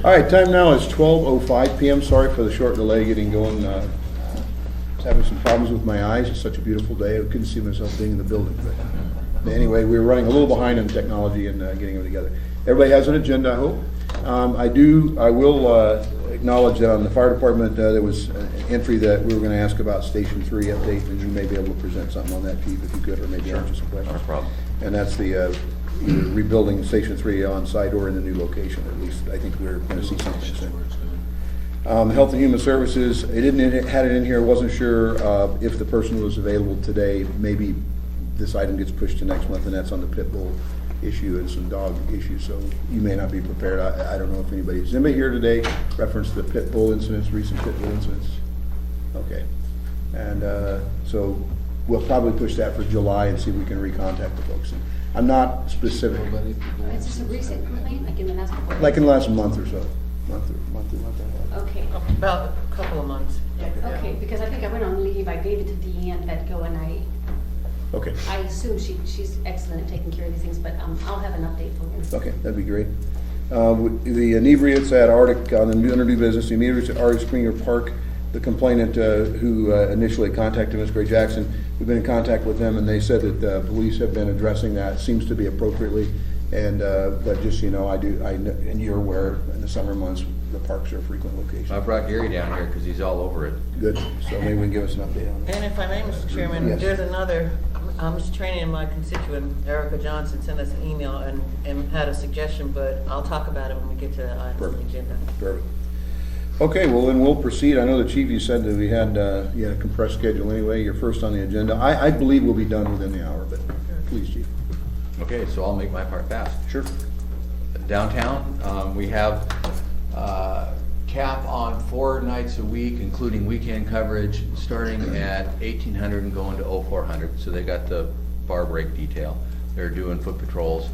All right, time now is 12:05 PM. Sorry for the short delay getting going. Having some problems with my eyes. It's such a beautiful day. I couldn't see myself being in the building. But anyway, we were running a little behind on technology and getting them together. Everybody has an agenda, I hope. I will acknowledge that on the fire department, there was an entry that we were going to ask about Station 3 update, and you may be able to present something on that, Chief, if you could, or maybe answer some questions. Not a problem. And that's the rebuilding Station 3 on site or in the new location. At least I think we're going to see something soon. Health and Human Services, had it in here, wasn't sure if the person was available today. Maybe this item gets pushed to next month, and that's on the pit bull issue and some dog issues, so you may not be prepared. I don't know if is anybody here today reference the pit bull incidents, recent pit bull incidents? Okay. And so we'll probably push that for July and see if we can recontact the folks. And I'm not specific. Is this a recent complaint, like in the last couple of Like in the last month or so. Month and a half. Okay, About a couple of months. okay, because I think I went on leave, I gave it to Deanne Vetco, and Okay. I assume she's excellent at taking care of these things, but I'll have an update for you. Okay, that'd be great. The inebriates at Arctic, on the under new business, the inebriates at Arctic Springer Park, the complainant who initially contacted Ms. Gray Jackson, we've been in contact with them, and they said that the police have been addressing that, seems to be appropriately. And, but just so you know, and you're aware, in the summer months, the parks are a frequent location. I brought Gary down here because he's all over it. Good, so maybe we can give us an update on it. And if I may, Mr. Chairman, Yes. there's another, Mr. Training and my constituent, Erica Johnson, sent us an email and had a suggestion, but I'll talk about it when we get to the items on the agenda. Perfect. Okay, well then we'll proceed. I know the chief, you said that we had, you had a compressed schedule anyway. You're first on the agenda. I believe we'll be done within the hour, but please, chief. Okay, so I'll make my part fast. Sure. Downtown, we have cap on 4 nights a week, including weekend coverage, starting at 1,800 and going to 400. So they got the bar break detail. They're doing foot patrols.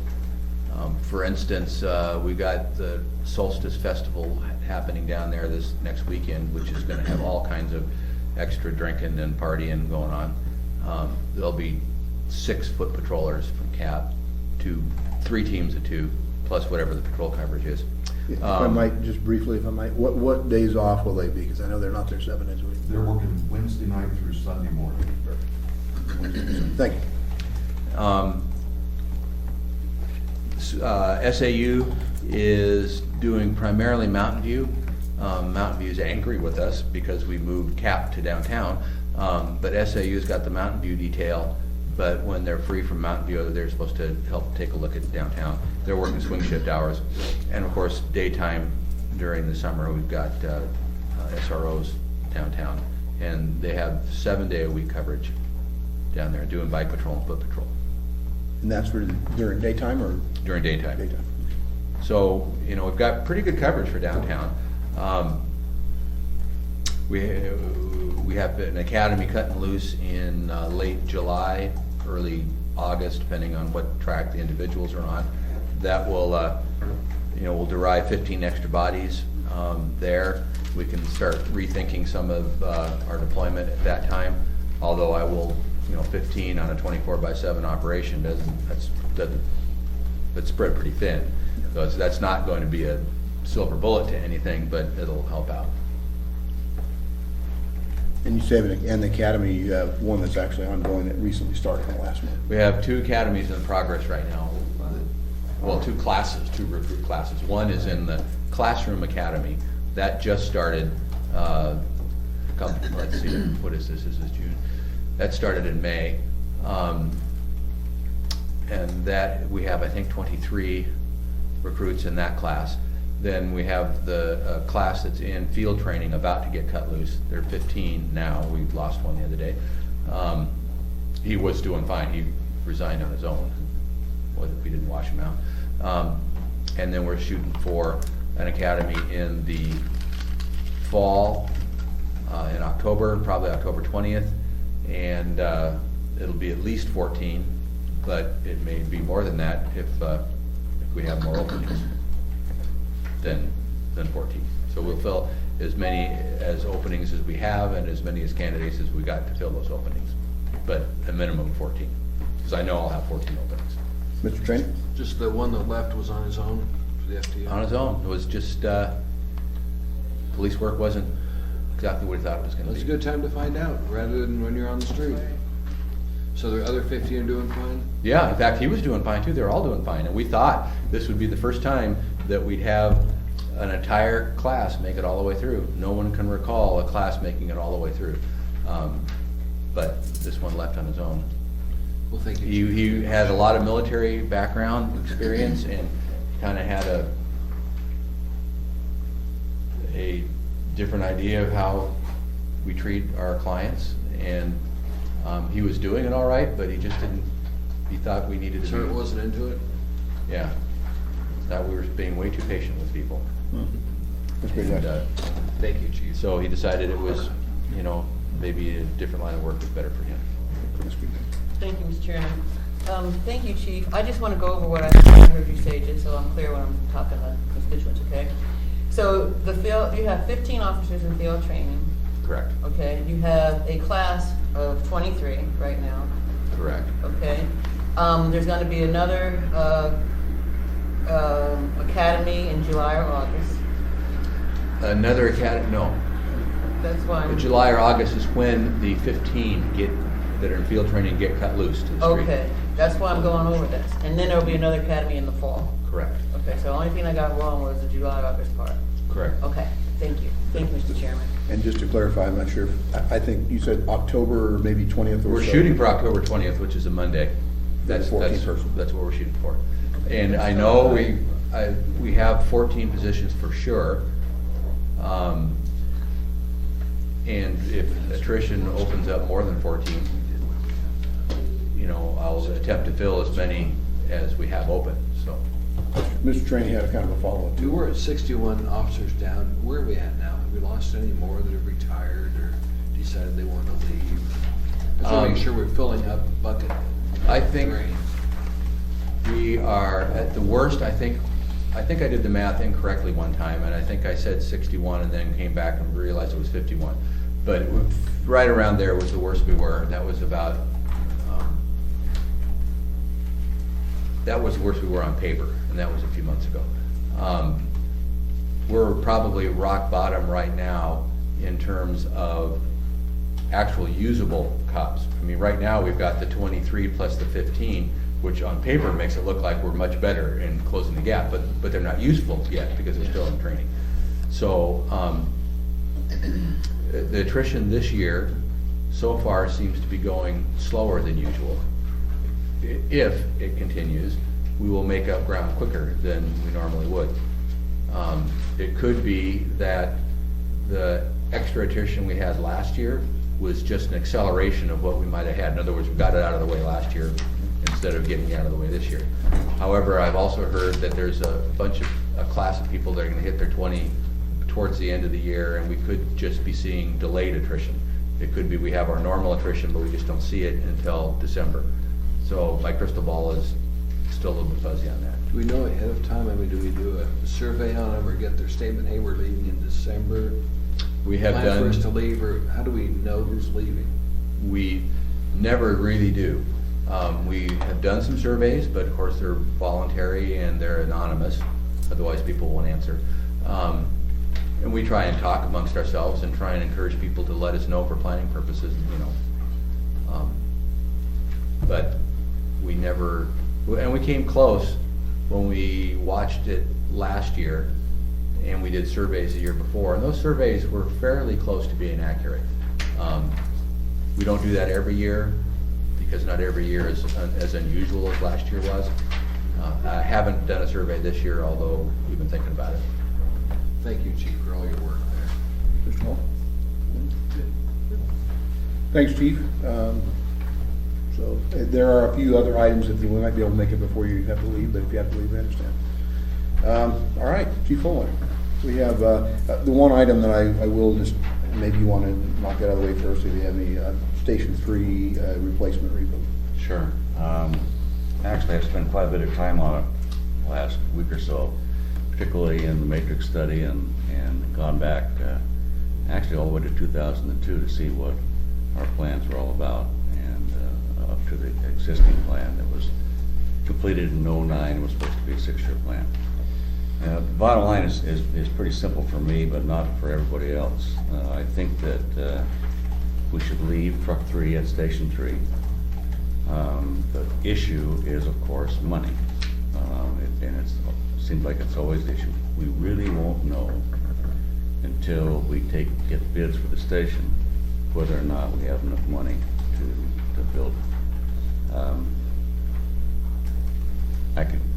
For instance, we got the Solstice Festival happening down there this next weekend, which is going to have all kinds of extra drinking and partying going on. There'll be 6 foot patrollers from CAP, 3 teams of 2, plus whatever the patrol coverage is. If I might, just briefly, if I might, what days off will they be? Because I know they're not there 7 days a week. They're working Wednesday night through Sunday morning. Thank you. SAU is doing primarily Mountain View. Mountain View's angry with us because we moved CAP to downtown, but SAU's got the Mountain View detail, but when they're free from Mountain View, they're supposed to help take a look at downtown. They're working swing shift hours. And of course, daytime during the summer, we've got SROs downtown. And they have 7-day-a-week coverage down there, doing bike patrol and foot patrol And that's for during daytime or during daytime. daytime? So, you know, we've got pretty good coverage for downtown. We have an academy cutting loose in late July, early August, depending on what track the individuals are on. That will, you know, will derive 15 extra bodies there. We can start rethinking some of our deployment at that time. Although I will, you know, 15 on a 24/7 operation that's spread pretty thin. So that's not going to be a silver bullet to anything, but it'll help out. And you say, in the academy, you have one that's actually ongoing that recently started in the last month. We have 2 academies in progress right now. Well, 2 classes, 2 recruit classes. One is in the classroom academy. That just started, let's see, what is this? This is June. That started in May. And that, we have, I think, 23 recruits in that class. Then we have the class that's in field training about to get cut loose. They're 15 now. We lost one the other day. He was doing fine. He resigned on his own. We didn't wash him out. And then we're shooting for an academy in the fall, in October, probably October 20th. And it'll be at least 14, but it may be more than that if we have more openings than 14. So we'll fill as many as openings as we have and as many as candidates as we got to fill those openings, but a minimum of 14, because I know I'll have 14 openings. Mr. Trainor? Just the one that left was on his own? for the FTO? on his own. It was just, police work wasn't exactly what he thought it was gonna be. It's a good time to find out, rather than when you're on the street. So the other 15 are doing fine? Yeah, in fact, he was doing fine too. They were all doing fine. And we thought this would be the first time that we'd have an entire class make it all the way through. No one can recall a class making it all the way through. But this one left on his own. Well, thank you. He had a lot of military background experience and kind of had a different idea of how we treat our clients. And he was doing it all right, but he just didn't, he thought we needed to So it be, wasn't into it? yeah. Thought we were being way too patient with people. That's pretty And, nice. Thank you, Chief. so he decided it was, you know, maybe a different line of work was better for him. That's good. Thank you, Mr. Chairman. Thank you, Chief. I just want to go over what I heard you say, just so I'm clear when I'm talking to constituents, okay? So the field, you have 15 officers in field training, Correct, okay? You have a class of 23 right now, correct. okay? There's going to be another academy in July or August. Another academy, no. That's why. The July or August is when the 15 that are in field training get cut loose to the street. Okay, that's why I'm going over this. And then there'll be another academy in the fall. Correct, Okay, so the only thing I got wrong was the July, August part. correct. Okay, thank you. Thank you, Mr. Chairman. And just to clarify, I'm not sure, I think you said October, maybe 20th or so. We're shooting for October 20th, which is a Monday. That's 14th person. That's what we're shooting for. And I know we have 14 positions for sure. And if attrition opens up more than 14, you know, I'll attempt to fill as many as we have open, so. Mr. Trainee had a kind of a follow-up We too. were at 61 officers down. Where are we at now? Have we lost any more that have retired or decided they want to leave? I just want to make sure we're filling up the bucket. I think Drain. we are, at the worst, I think I did the math incorrectly one time, and I think I said 61 and then came back and realized it was 51. But right around there was the worst we were. That was about, that was the worst we were on paper, and that was a few months ago. We're probably rock bottom right now in terms of actual usable cops. I mean, right now, we've got the 23 plus the 15, which on paper makes it look like we're much better in closing the gap, but they're not useful yet because they're still in training. So, the attrition this year so far seems to be going slower than usual. If it continues, we will make up ground quicker than we normally would. It could be that the extra attrition we had last year was just an acceleration of what we might have had. In other words, we got it out of the way last year instead of getting it out of the way this year. However, I've also heard that there's a class of people that are gonna hit their 20 towards the end of the year, and we could just be seeing delayed attrition. It could be we have our normal attrition, but we just don't see it until December. So my crystal ball is still a little bit fuzzy on that. Do we know ahead of time? I mean, do we do a survey on them or get their statement, hey, we're leaving in December? We have Plan for us to done, leave, or how do we know who's leaving? we never really do. We have done some surveys, but of course they're voluntary and they're anonymous, otherwise people won't answer. And we try and talk amongst ourselves and try and encourage people to let us know for planning purposes, you know. But we never, and we came close when we watched it last year and we did surveys the year before, and those surveys were fairly close to being accurate. We don't do that every year because not every year is as unusual as last year was. I haven't done a survey this year, although we've been thinking about it. Thank you, Chief, for all your work there. Mr. Hall? Thanks, Chief. So there are a few other items that we might be able to make it before you have to leave, but if you have to leave, I understand. All right, Chief Fuller. We have the one item that I will just, maybe you want to knock that out of the way first, if you have any Station 3 replacement rebuild. Sure. Actually, I've spent quite a bit of time on it last week or so, particularly in the matrix study and gone back actually all the way to 2002 to see what our plans were all about, and up to the existing plan that was completed in '09. It was supposed to be a 6-year plan. Bottom line is pretty simple for me, but not for everybody else. I think that we should leave truck 3 at Station 3. The issue is, of course, money. And it seems like it's always the issue. We really won't know until we get bids for the station, whether or not we have enough money to build it.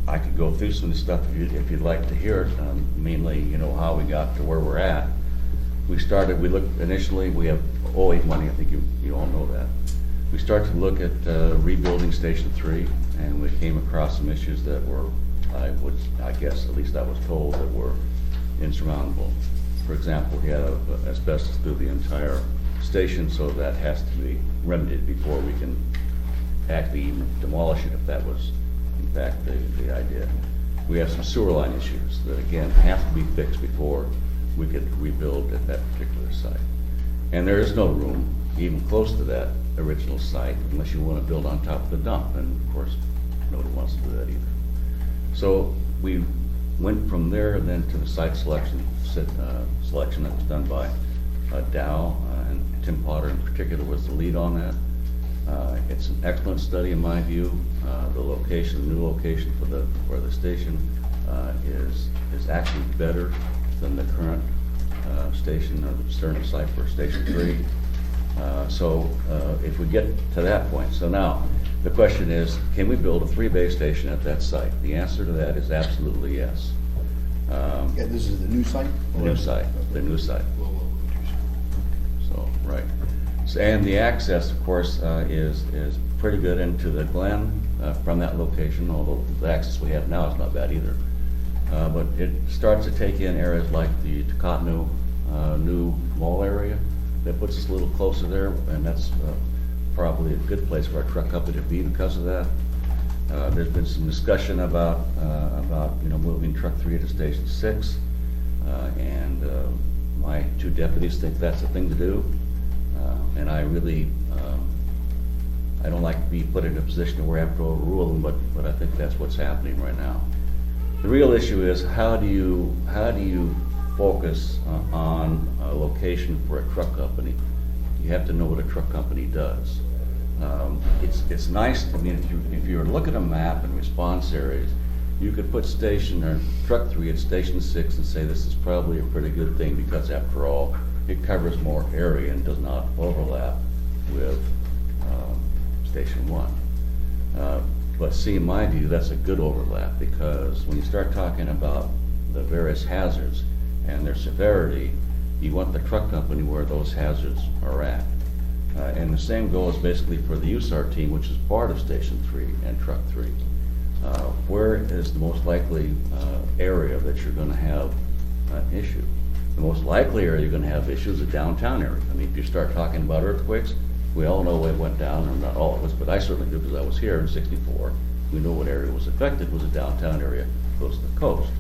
I could go through some of the stuff if you'd like to hear it, mainly, how we got to where we're at. We looked initially, we have OA money, I think you all know that. We started to look at rebuilding Station 3, and we came across some issues that were, I guess, at least I was told, that were insurmountable. For example, we had asbestos through the entire station, so that has to be remedied before we can actually even demolish it, if that was in fact the idea. We have some sewer line issues that, again, have to be fixed before we could rebuild at that particular site. And there is no room even close to that original site unless you want to build on top of the dump, and of course nobody wants to do that either. So we went from there then to the site selection that was done by Dow, and Tim Potter in particular was the lead on that. It's an excellent study in my view. The new location for the station is actually better than the current station, or the Sterling site for Station 3. So if we get to that point, so now the question is, can we build a 3-bay station at that site? The answer to that is absolutely yes. Yeah, this is the new site? The new site. So, right. So, and the access, of course, is pretty good into the Glen from that location, although the access we have now is not bad either. But it starts to take in areas like the Tacotno new mall area. That puts us a little closer there, and that's probably a good place for our truck company to be because of that. There's been some discussion about moving truck 3 to Station 6, and my 2 deputies think that's the thing to do. And I really, I don't like to be put in a position where I have to overrule them, but I think that's what's happening right now. The real issue is how do you focus on a location for a truck company? You have to know what a truck company does. It's nice. I mean, if you were to look at a map and response areas, you could put truck 3 at Station 6 and say this is probably a pretty good thing because, after all, it covers more area and does not overlap with Station 1. But see, in my view, that's a good overlap, because when you start talking about the various hazards and their severity, you want the truck company where those hazards are at. And the same goes basically for the USAR team, which is part of Station 3 and Truck 3. Where is the most likely area that you're going to have an issue? The most likely area you're going to have issues is the downtown area. I mean, if you start talking about earthquakes, we all know it went down, or not all of us, but I certainly do because I was here in '64. We know what area was affected was the downtown area close to the coast.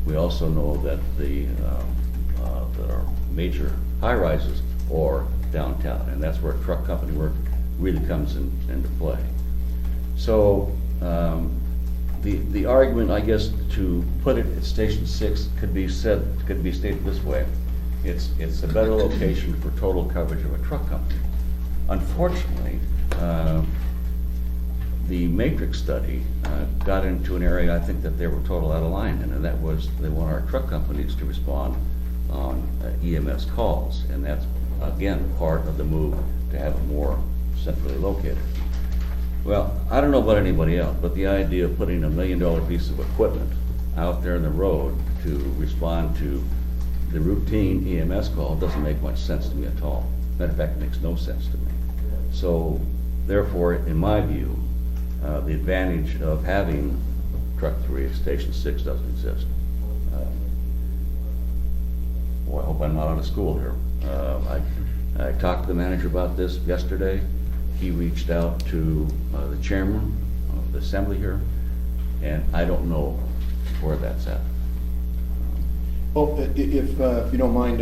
We also know that that our major high-rises are downtown, and that's where truck company work really comes into play. So the argument, I guess, to put it at Station 6 could be stated this way: it's a better location for total coverage of a truck company. Unfortunately, the matrix study got into an area I think that they were total out of line in, and that was they want our truck companies to respond on EMS calls, and that's again part of the move to have it more centrally located. Well, I don't know about anybody else, but the idea of putting $1 million piece of equipment out there in the road to respond to the routine EMS call doesn't make much sense to me at all. Matter of fact, it makes no sense to me. So, therefore, in my view, the advantage of having Truck 3 at Station 6 doesn't exist. Boy, I hope I'm not out of school here. I talked to the manager about this yesterday. He reached out to the chairman of the assembly here, and I don't know where that's at. Well, if you don't mind,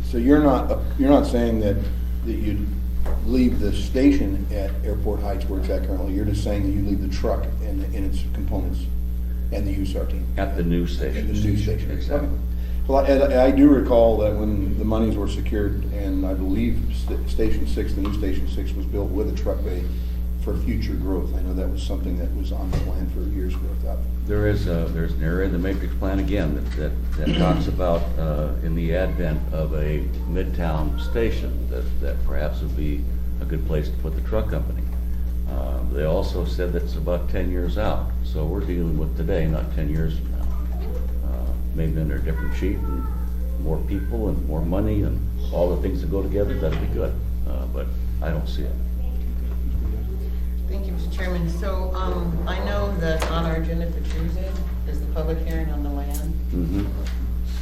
so you're not saying that you'd leave the station at Airport Heights where it's at currently. You're just saying that you leave the truck and its components. And the USAR team. At the new At station. the new station. Exactly. Well, I do recall that when the monies were secured, and I believe Station 6, the new Station 6 was built with a truck bay for future growth. I know that was something that was on the plan for years ago. There's an area in the matrix plan again that talks about, in the advent of a midtown station, that perhaps would be a good place to put the truck company. They also said that it's about 10 years out, so we're dealing with today, not 10 years from now. Maybe under a different sheet, and more people and more money and all the things that go together, that'd be good, but I don't see it. Thank you, Mr. Chairman. So, I know that on our agenda for Tuesday is the public hearing on the land. Mhm.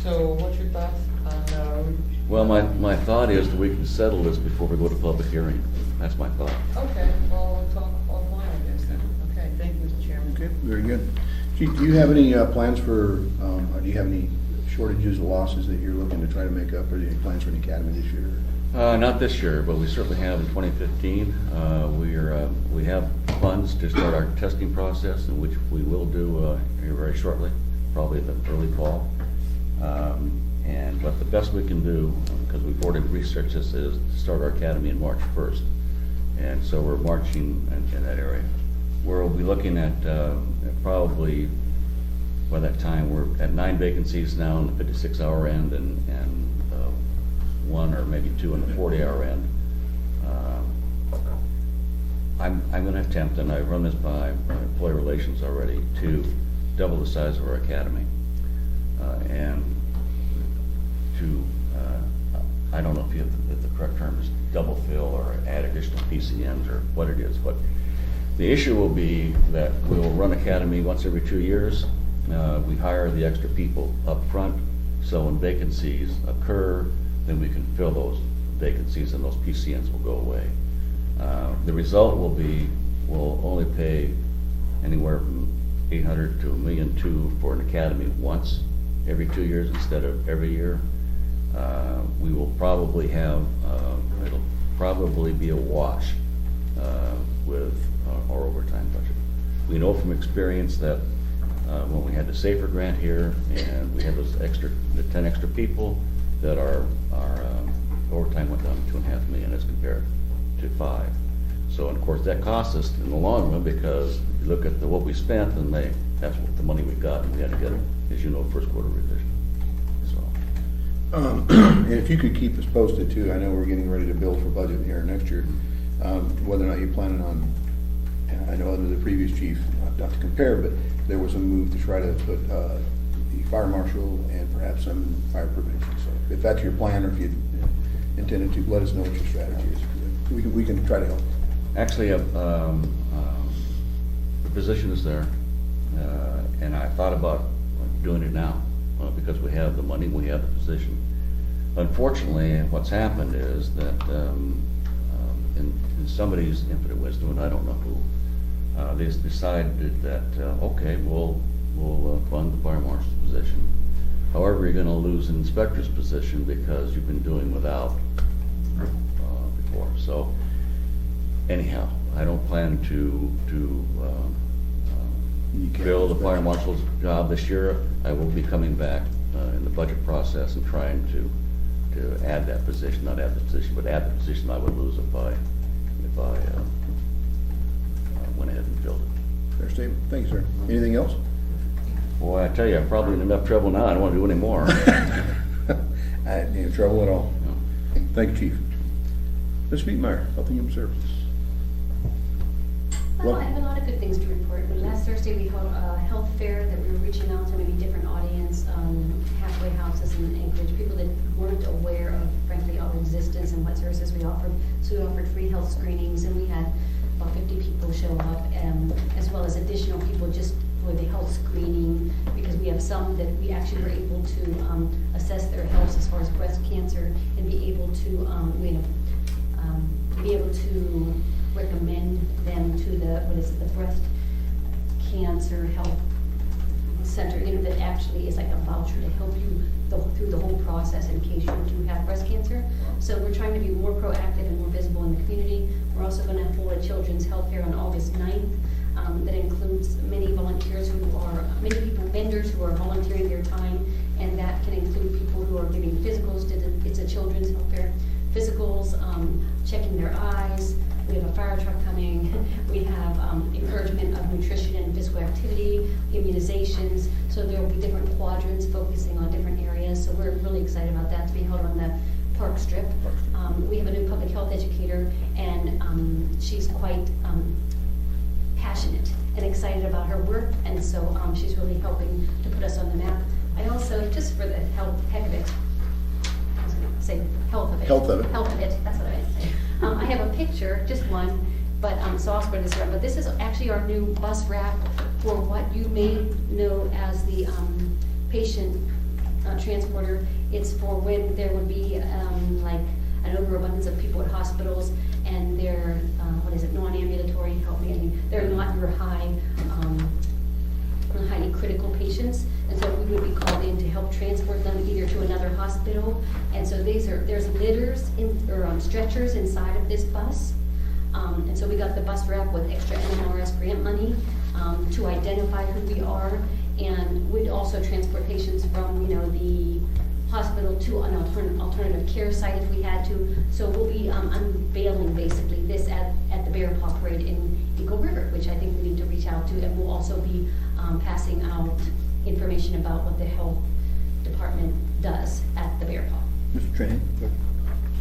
So what's your thoughts on, Well, my thought is that we can settle this before we go to public hearing. That's my thought. okay, well, we'll talk offline, I guess. Okay, thank you, Mr. Chairman. Okay, very good. Chief, do you have any plans for, or do you have any shortages or losses that you're looking to try to make up, or do you have plans for the academy this year? Not this year, but we certainly have in 2015. We have funds to start our testing process, in which we will do here very shortly, probably in the early fall. But the best we can do, because we've already researched this, is to start our academy in March 1st. And so we're marching in that area. We'll be looking at probably, by that time, we're at 9 vacancies now on the 56-hour end, and 1 or maybe 2 on the 40-hour end. I'm gonna attempt, and I've run this by employee relations already, to double the size of our academy. And to, I don't know if the correct term is double fill or add additional PCNs or what it is, but the issue will be that we will run academy once every 2 years. We hire the extra people up front, so when vacancies occur, then we can fill those vacancies and those PCNs will go away. The result will be, we'll only pay anywhere from $800 to $1.2 million for an academy once every 2 years instead of every year. We will probably have, it'll probably be a wash with our overtime budget. We know from experience that when we had the SAFER grant here and we had the 10 extra people, that our overtime went down to $2.5 million as compared to $5 million. So, and of course, that cost us in the long run, because you look at what we spent, and that's what the money we got, and we had to get, as you know, first quarter revision. So, And if you could keep us posted too, I know we're getting ready to build for budget here next year, whether or not you're planning on, and I know under the previous chief, not to compare, but there was a move to try to put the fire marshal and perhaps some fire prevention. So if that's your plan, or if you intended to, let us know what your strategy is. We can try to help. actually, the position is there, and I thought about doing it now, because we have the money, we have the position. Unfortunately, what's happened is that in somebody's infinite wisdom, and I don't know who, they decided that, okay, we'll fund the fire marshal's position. However, you're gonna lose an inspector's position because you've been doing without before. So anyhow, I don't plan to You can't fill the expect- fire marshal's job this year. I will be coming back in the budget process and trying to add that position, not add the position, but add the position I would lose if I went ahead and filled it. Fair statement. Thank you, sir. Anything else? Boy, I tell you, I'm probably in enough trouble now. I don't want to do any more. I ain't in trouble at all. Thank you, Chief. Ms. Meatmeyer, Health and Human Services. Well, I have a lot of good things to report. Last Thursday, we held a health fair that we were reaching out to maybe different audience, halfway houses in Anchorage, people that weren't aware of, frankly, our existence and what services we offered. So we offered free health screenings, and we had about 50 people show up, as well as additional people just for the health screening, because we have some that we actually were able to assess their health as far as breast cancer, and be able to, recommend them to the breast cancer health center, that actually is like a voucher to help you through the whole process in case you do have breast cancer. So we're trying to be more proactive and more visible in the community. We're also going to hold a children's health fair on August 9th. that includes many volunteers many people, vendors who are volunteering their time, and that can include people who are giving physicals it's a children's health fair, physicals, checking their eyes. We have a fire truck coming. We have encouragement of nutrition and physical activity, immunizations. So there will be different quadrants focusing on different areas. So we're really excited about that to be held on the Park Strip. We have a new public health educator, and she's quite passionate and excited about her work, and so she's really helping to put us on the map. I also, just for the heck of it, I was gonna say health of it. Health of it. Health of it, that's what I meant to say. I have a picture, just one, but, so I'll spread this around, but this is actually our new bus wrap for what you may know as the patient transporter. It's for when there would be like an overabundance of people at hospitals, and they're, non-ambulatory, help me, I mean, they're not your highly critical patients, and so we would be called in to help transport them either to another hospital. And so there's litters or stretchers inside of this bus. And so we got the bus wrap with extra NMRS grant money to identify who we are, and we'd also transport patients from, the hospital to an alternative care site if we had to. So we'll be unveiling basically this at the Bear Paw Parade in Eagle River, which I think we need to reach out to, and we'll also be passing out information about what the health department does at the Bear Paw. Mr. Trahan?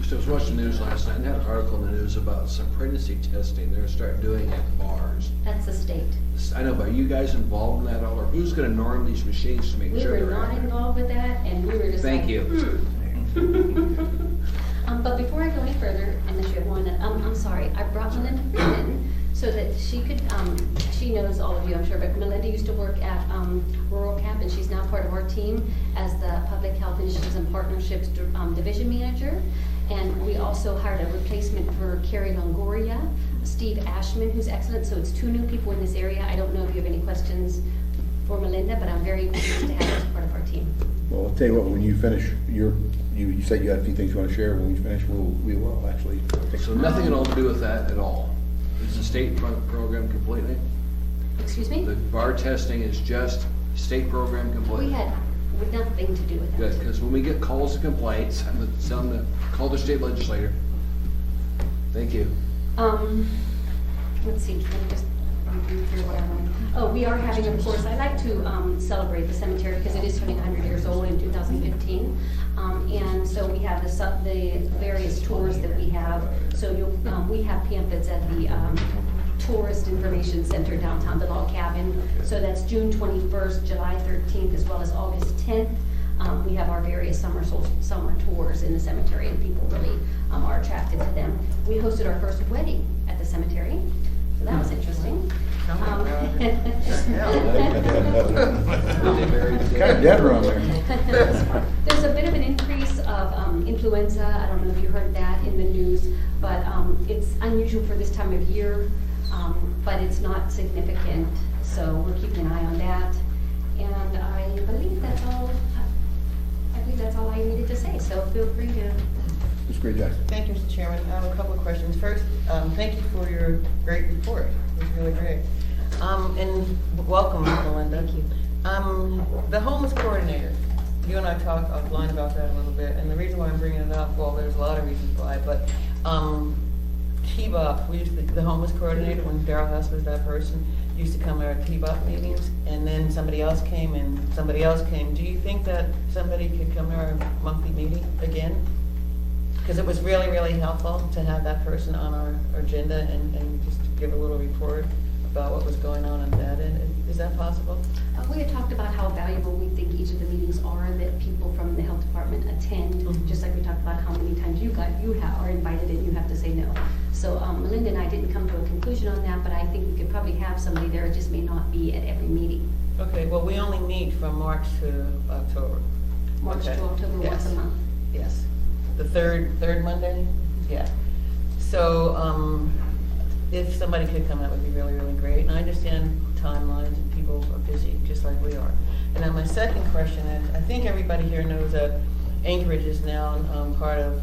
Just, I was watching the news last night, and had an article in the news about some pregnancy testing they're gonna start doing at bars. That's the state. I know, but are you guys involved in that at all, or who's gonna norm these machines to make We sure were they're not accurate? involved with that, and we were just Thank like, you. But before I go any further, unless you have one, I'm sorry, I brought Melinda Freeman so that she could, she knows all of you, I'm sure, but Melinda used to work at Rural Cap, and she's now part of our team as the Public Health Initiatives and Partnerships Division Manager. And we also hired a replacement for Carrie Longoria, Steve Ashman, who's excellent. So it's two new people in this area. I don't know if you have any questions for Melinda, but I'm very pleased to have her as part of our team. Well, I'll tell you what, when you finish, you said you had a few things you want to share. When we finish, we will actually. So nothing at all to do with that at all? Is the state program completely? Excuse me? The bar testing is just state program completely? We had nothing to do with Good, that. because when we get calls and complaints, I'm gonna tell them to call the state legislator. Thank you. Let's see, let me just review through what I want. Oh, we are having, of course, I like to celebrate the cemetery because it is turning 100 years old in 2015. And so we have the various tours that we have. So we have pamphlets at the Tourist Information Center downtown, the Log Cabin. So that's June 21st, July 13th, as well as August 10th. We have our various summer tours in the cemetery, and people really are attracted to them. We hosted our first wedding at the cemetery, so that was interesting. Kind of dead around there. There's a bit of an increase of influenza. I don't know if you heard that in the news, but it's unusual for this time of year, but it's not significant. So we're keeping an eye on that. And I believe that's all. I needed to say. So feel free to. It's great, Jackson. Thank you, Mr. Chairman. I have a couple of questions. First, thank you for your great report. It was really great. And welcome, Melinda. Thank you. The homeless coordinator, you and I talked offline about that a little bit, and the reason why I'm bringing it up, well, there's a lot of reasons why, but T-Bop, the homeless coordinator, when Daryl Hess was that person, used to come to our T-Bop meetings, and then somebody else came, and somebody else came. Do you think that somebody could come to our monthly meeting again? Because it was really, really helpful to have that person on our agenda and just give a little report about what was going on that end. Is that possible? We had talked about how valuable we think each of the meetings are that people from the health department attend, Mhm. just like we talked about how many times you are invited and you have to say no. So Melinda and I didn't come to a conclusion on that, but I think we could probably have somebody there, it just may not be at every meeting. Okay, well, we only meet from March to October. March Okay. to October, once a Yes. month. Yes. The third Monday? Yeah. So, if somebody could come, that would be really, really great. And I understand timelines and people are busy, just like we are. And then my second question is, I think everybody here knows that Anchorage is now part of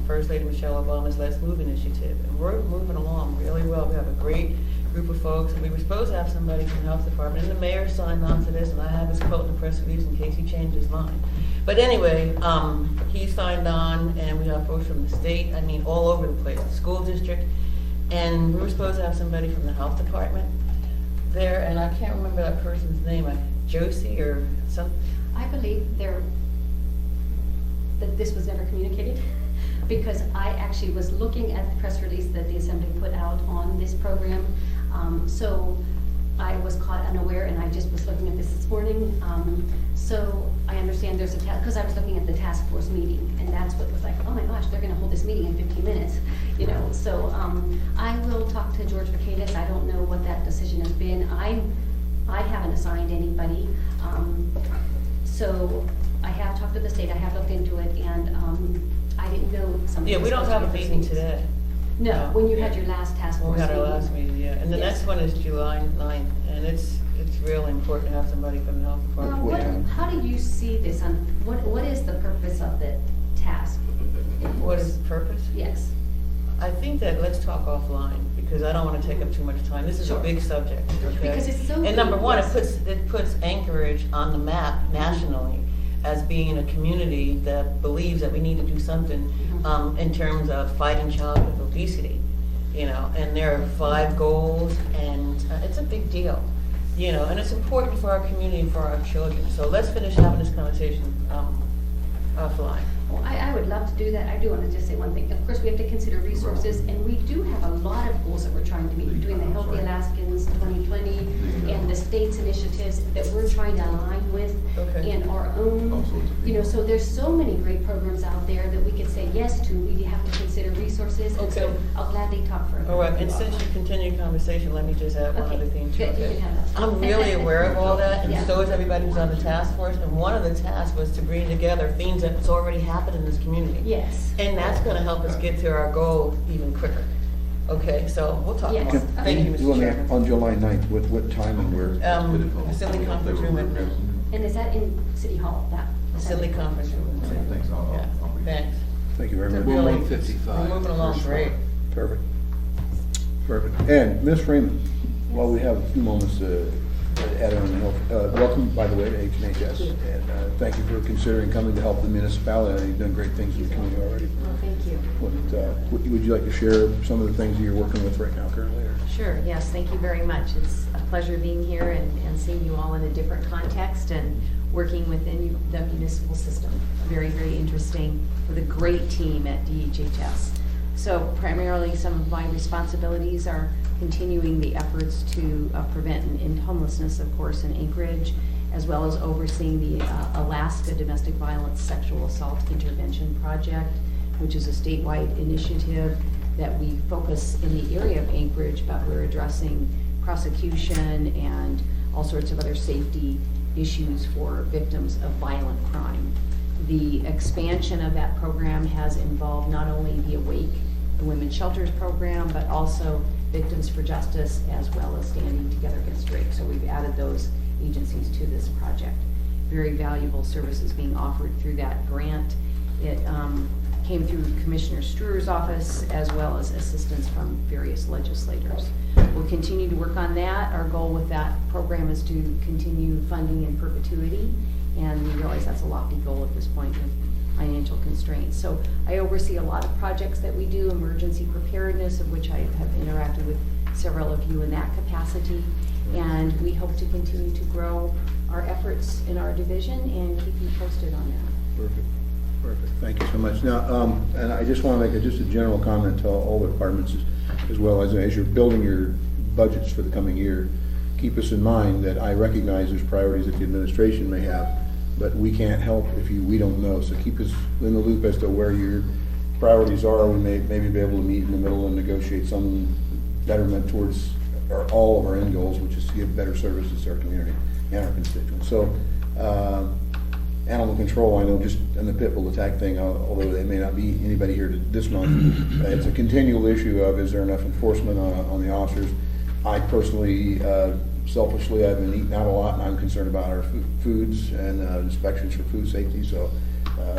First Lady Michelle Obama's Let's Move initiative. And we're moving along really well. We have a great group of folks, and we were supposed to have somebody from the health department, and the mayor signed on to this, and I have his quote in the press release in case he changed his mind. But anyway, he signed on, and we have folks from the state, I mean, all over the place, the school district, and we were supposed to have somebody from the health department there, and I can't remember that person's name, Josie or some, I believe that this was never communicated, because I actually was looking at the press release that the Assembly put out on this program. So I was caught unaware, and I just was looking at this morning. So I understand there's because I was looking at the task force meeting, and that's what was like, oh my gosh, they're gonna hold this meeting in 15 minutes, you know. So I will talk to George Vacatus. I don't know what that decision has been. I haven't assigned anybody. So I have talked to the state, I have looked into it, and I didn't know something. yeah, we was don't supposed have to a be meeting for meetings. today. No, when you had your last task When force we had meeting. our last meeting, yeah, and the Yes. next one is July 9th, and it's really important to have somebody from the health Now, department. how do you see this on, what is the purpose of the task? What is the purpose? Yes. I think that let's talk offline, because I don't wanna take up too much time. This is a Sure. big subject, okay? Because it's so And number big, one, yes. it puts Anchorage on the map nationally as being a community that believes that we need to do something, Mhm. in terms of fighting childhood obesity, you know, and there are 5 goals, and it's a big deal, you know, and it's important for our community and for our children. So let's finish having this conversation, offline. Well, I would love to do that. I do want to just say one thing. Of course, we have to consider resources, and we do have a lot of goals that we're trying to meet between the Healthy Alaskans 2020 and the state's initiatives that we're trying to align with Okay. and our own, you know, so there's so many great programs out there that we could say yes to. We have to consider resources, and so Okay. I'll gladly talk further. All right, and since you continue conversation, let me just add one Okay, other thing too. good, you okay? can have that. I'm really aware of all that, and Yeah. so is everybody who's on the task force, and one of the tasks was to bring together things that's already happened in this community. Yes. And that's gonna help us get to our goal even quicker. Okay, so we'll talk Yes. more. Thank you, You Mr. wanna- Chairman. On July 9th, what time and where? Assembly conference room at noon. And is that in City Hall, that? Assembly conference room. Thanks, Yeah, thanks. Thank you very much. Really, 155. we're moving along great. Perfect. Perfect. And Ms. Freeman, while we have a few moments to add on health, welcome, by the way, to H&HS. And thank you for considering coming to help the municipality. You've done great things in the community already. Well, thank you. Would you like to share some of the things that you're working with right now currently? Or? Sure, yes, thank you very much. It's a pleasure being here and seeing you all in a different context and working within the municipal system. Very, very interesting with a great team at DHHS. So primarily, some of my responsibilities are continuing the efforts to prevent and end homelessness, of course, in Anchorage, as well as overseeing the Alaska Domestic Violence Sexual Assault Intervention Project, which is a statewide initiative that we focus in the area of Anchorage, but we're addressing prosecution and all sorts of other safety issues for victims of violent crime. The expansion of that program has involved not only the Awake, the Women's Shelters program, but also Victims for Justice, as well as Standing Together Against Rape. So we've added those agencies to this project. Very valuable services being offered through that grant. It came through Commissioner Struer's office, as well as assistance from various legislators. We'll continue to work on that. Our goal with that program is to continue funding in perpetuity, and we realize that's a lofty goal at this point with financial constraints. So I oversee a lot of projects that we do, emergency preparedness, of which I have interacted with several of you in that capacity, and we hope to continue to grow our efforts in our division and keep you posted on that. Perfect. Perfect. Thank you so much. Now, and I just want to make just a general comment to all the departments, as well as you're building your budgets for the coming year, keep us in mind that I recognize there's priorities that the administration may have, but we can't help if we don't know. So keep us in the loop as to where your priorities are. We may maybe be able to meet in the middle and negotiate some betterment towards all of our end goals, which is to give better services to our community and our constituents. So, animal control, I know just in the pit bull attack thing, although there may not be anybody here this month, it's a continual issue of is there enough enforcement on the officers. I personally, selfishly, I've been eating out a lot, and I'm concerned about our foods and inspections for food safety, so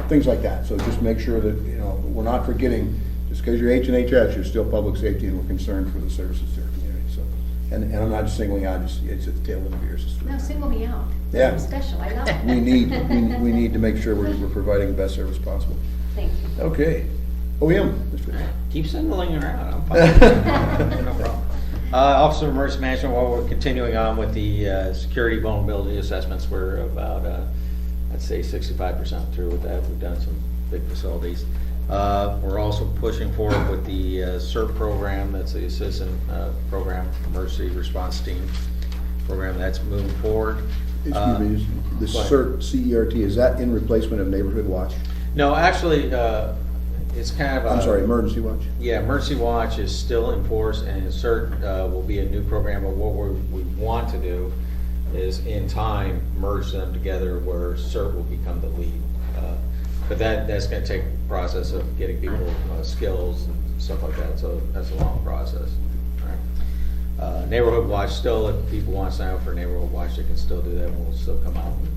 things like that. So just make sure that, you know, we're not forgetting, just because you're H&HS, you're still public safety, and we're concerned for the services to our community. So And I'm not just singling out, it's at the tail end of your sister. No, single me out. Yeah. I'm special, I love it. We need to make sure we're providing the best service possible. Thank you. Okay. OEM, Mr. Fisher. Keep sending her out, I'm fine. No problem. Office of Emergency Management, while we're continuing on with the security vulnerability assessments, we're about, I'd say 65% through with that. We've done some big facilities. We're also pushing forward with the CERT program, that's the Assistant Program, Emergency Response Team program, that's moving forward. Excuse me, the go ahead. CERT, C-E-R-T, is that in replacement of Neighborhood Watch? No, actually, it's kind of a... I'm sorry, Emergency Watch? Yeah, Emergency Watch is still in force, and CERT will be a new program, but what we want to do is in time merge them together where CERT will become the lead. But that's gonna take a process of getting people skills and stuff like that, so that's a long process. Right. Neighborhood Watch, still, if people want to sign up for Neighborhood Watch, they can still do that, and we'll still come out and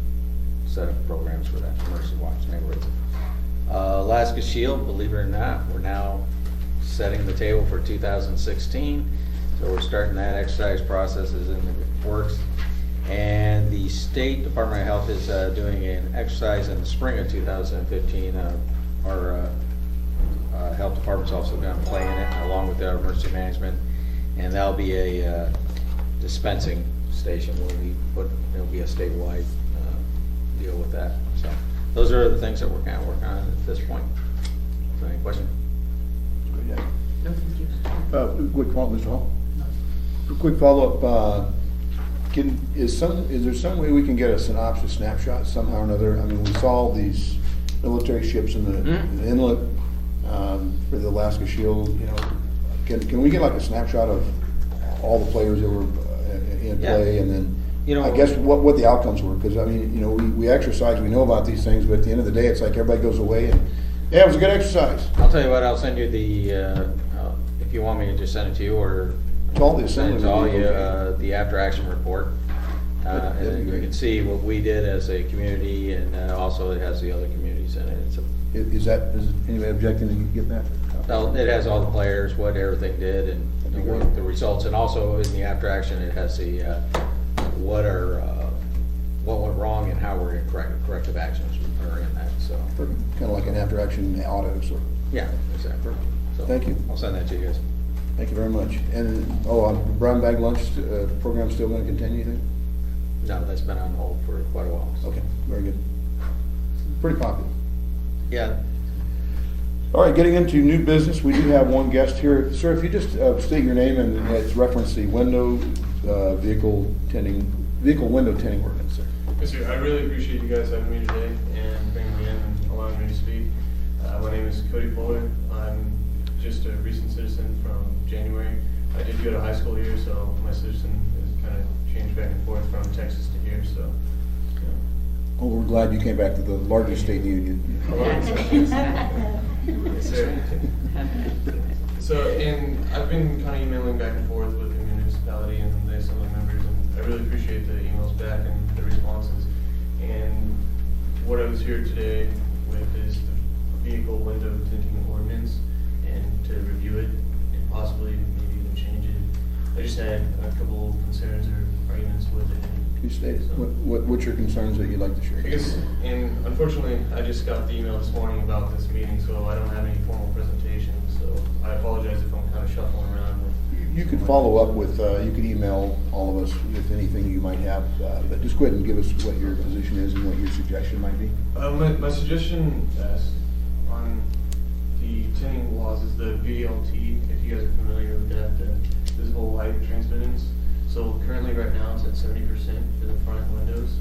set up programs for that, Emergency Watch neighborhoods. Alaska Shield, believe it or not, we're now setting the table for 2016. So we're starting that exercise process is in the works. And the State Department of Health is doing an exercise in the spring of 2015. Our health department's also going to play in it along with our emergency management. And that'll be a dispensing station where it'll be a statewide deal with that. So those are the things that we're kind of working on at this point. So any question? No, thank you. Quick follow-up, Mr. Hall? Quick follow-up, is there some way we can get a synopsis snapshot somehow or another? I mean, we saw these military ships in the inlet for the Alaska Shield, you know. Can we get like a snapshot of all the players that were in play, and then, You know, I guess what the outcomes were? Because, I mean, you know, we exercise, we know about these things, but at the end of the day, it's like everybody goes away and, yeah, it was a good exercise. I'll tell you what, I'll send you the, if you want me to just send it to you, or To all the send it assembly. to all would be you, okay. the after-action report. That'd be And you great. can see what we did as a community, and also it has the other communities in it. Is anybody objecting to get that? It has all the players, what everything did, and That'd be what great. the results, and also in the after-action, it has the, what went wrong and how we're in corrective actions are in that, so. Kind of like an after-action audit of sort. Yeah, exactly. So, Thank you. I'll send that to you guys. Thank you very much. And, brown bag lunch program still going to continue, you think? No, that's been on hold for quite a while. so. Okay, very good. Pretty popular. Yeah, All right, getting into new business, we do have one guest here. Sir, if you just state your name and it's reference the vehicle window tinting ordinance, sir. Yes, sir. I really appreciate you guys having me today and bringing me in and allowing me to speak. My name is Cody Fuller. I'm just a recent citizen from January. I did go to high school here, so my citizen has kind of changed back and forth from Texas to here, so. Oh, we're glad you came back to the largest state in the union. Yes, sir. So, and I've been kind of emailing back and forth with the municipality and the assembly members, and I really appreciate the emails back and the responses. And what I was here today with is the vehicle window tinting ordinance, and to review it and possibly maybe even change it. I just had a couple of concerns or arguments with it. Can you state what's your concerns that you'd like to share? I guess, and unfortunately, I just got the email this morning about this meeting, so I don't have any formal presentation, so I apologize if I'm kind of shuffling around with. You could follow up with, you could email all of us with anything you might have, but just go ahead and give us what your position is and what your suggestion might be. My suggestion on the tinting laws is the VLT, if you guys are familiar with that, the visible light transmittance. So currently, right now, it's at 70% for the front windows,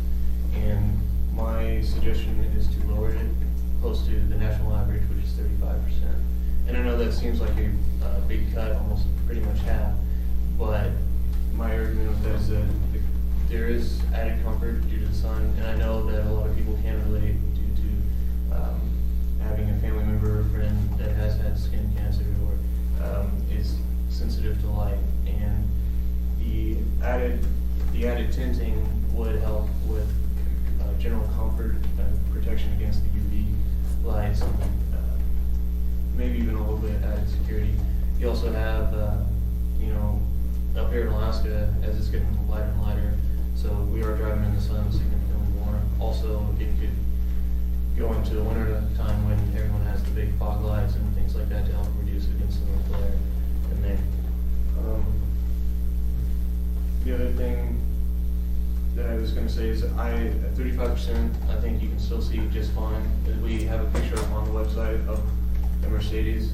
and my suggestion is to lower it close to the national average, which is 35%. And I know that seems like a big cut, almost pretty much half, but my argument with that is that there is added comfort due to the sun, and I know that a lot of people can't relate due to having a family member or friend that has had skin cancer or is sensitive to light, and the added tinting would help with general comfort and protection against the UV lights, and maybe even a little bit added security. You also have, up here in Alaska, as it's getting lighter and lighter, so we are driving in the sun significantly more. Also, it could go into the winter time when everyone has the big fog lights and things like that to help reduce against some of the glare in there. The other thing that I was gonna say is at 35%, I think you can still see just fine. We have a picture up on the website of the Mercedes,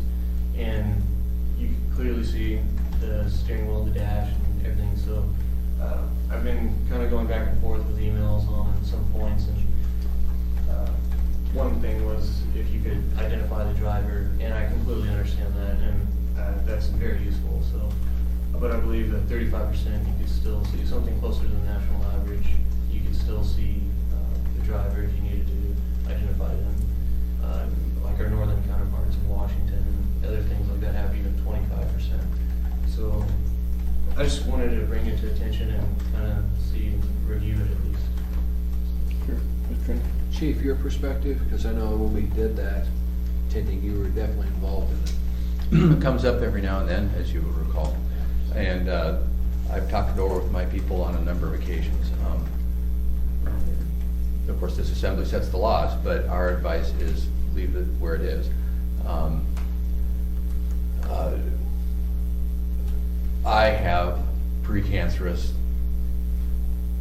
and you can clearly see the steering wheel, the dash, and everything. So I've been kind of going back and forth with emails on some points, and one thing was if you could identify the driver, and I completely understand that, and that's very useful. So, but I believe that 35% you could still see something closer to the national average. You could still see the driver if you needed to identify them. Like our northern counterparts in Washington and other things like that have even 25%. So I just wanted to bring it to attention and kind of see, review it at least. Sure. Mr. Trent? Chief, your perspective, because I know when we did that, attending, you were definitely involved in it. It comes up every now and then, as you will recall. And I've talked it over with my people on a number of occasions. Of course, this assembly sets the laws, but our advice is leave it where it is. I have precancerous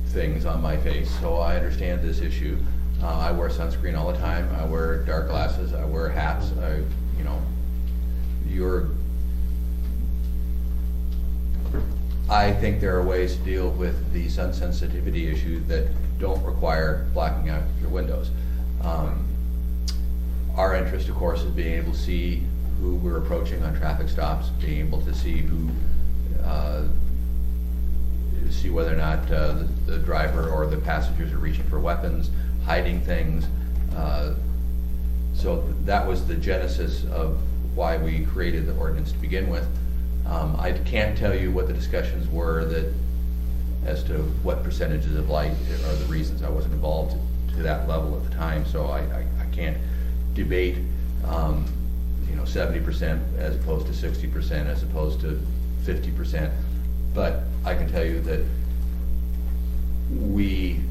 things on my face, so I understand this issue. I wear sunscreen all the time. I wear dark glasses. I wear hats. I think there are ways to deal with the sun sensitivity issue that don't require blacking out your windows. Our interest, of course, is being able to see who we're approaching on traffic stops, being able to see see whether or not the driver or the passengers are reaching for weapons, hiding things. So that was the genesis of why we created the ordinance to begin with. I can't tell you what the discussions were as to what percentages of light are the reasons. I wasn't involved to that level at the time, so I can't debate 70% as opposed to 60% as opposed to 50%. But I can tell you that we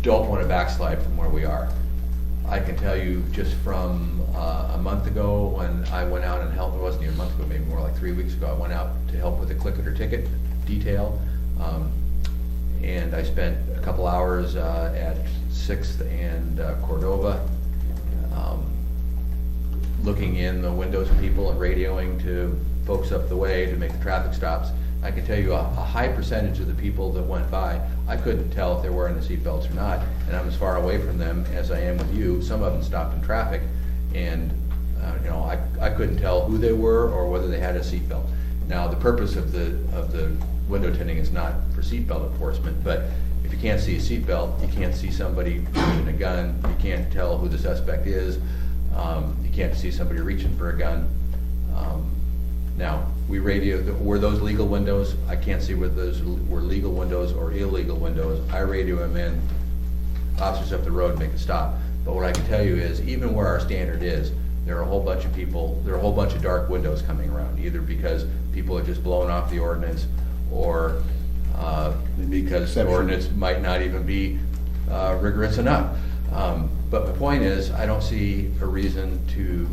don't want to backslide from where we are. I can tell you just from a month ago when I went out and helped, it wasn't even a month ago, maybe more like 3 weeks ago, I went out to help with the click it or ticket detail. And I spent a couple hours at 6th and Cordova, looking in the windows of people and radioing to folks up the way to make the traffic stops. I can tell you a high percentage of the people that went by, I couldn't tell if they're wearing the seatbelts or not, and I'm as far away from them as I am with you. Some of them stopped in traffic, and I couldn't tell who they were or whether they had a seatbelt. Now, the purpose of the window tinting is not for seatbelt enforcement, but if you can't see a seatbelt, you can't see somebody using a gun, you can't tell who the suspect is, you can't see somebody reaching for a gun. Now, we radio, were those legal windows? I can't see whether those were legal windows or illegal windows. I radio them in, officers up the road make a stop. But what I can tell you is, even where our standard is, there are a whole bunch of people, there are a whole bunch of dark windows coming around, either because people are just blowing off the ordinance or because the ordinance might not even be rigorous enough. But my point is, I don't see a reason to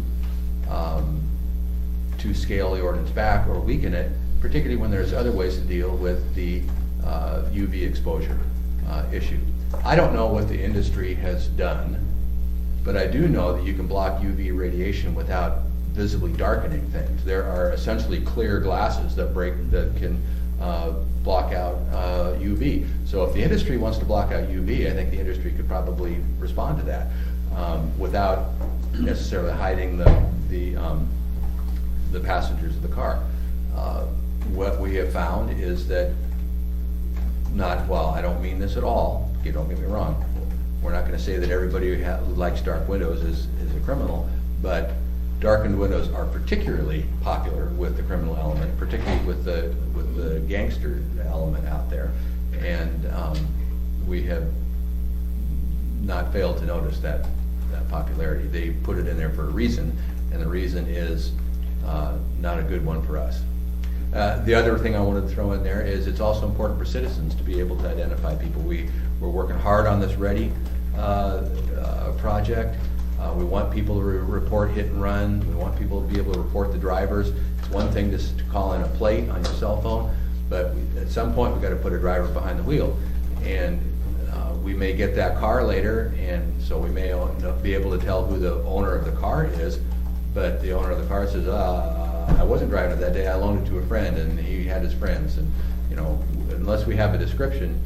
scale the ordinance back or weaken it, particularly when there's other ways to deal with the UV exposure issue. I don't know what the industry has done, but I do know that you can block UV radiation without visibly darkening things. There are essentially clear glasses that can block out UV. So if the industry wants to block out UV, I think the industry could probably respond to that without necessarily hiding the passengers of the car. What we have found is that I don't mean this at all, you don't get me wrong. We're not going to say that everybody who likes dark windows is a criminal, but darkened windows are particularly popular with the criminal element, particularly with the gangster element out there. And we have not failed to notice that popularity. They put it in there for a reason, and the reason is not a good one for us. The other thing I wanted to throw in there is it's also important for citizens to be able to identify people. We're working hard on this READY project. We want people to report hit and run. We want people to be able to report the drivers. It's one thing just to call in a plate on your cell phone, but at some point we've got to put a driver behind the wheel. And we may get that car later, and so we may not be able to tell who the owner of the car is, but the owner of the car says, I wasn't driving it that day, I loaned it to a friend, and he had his friends. And, you know, unless we have a description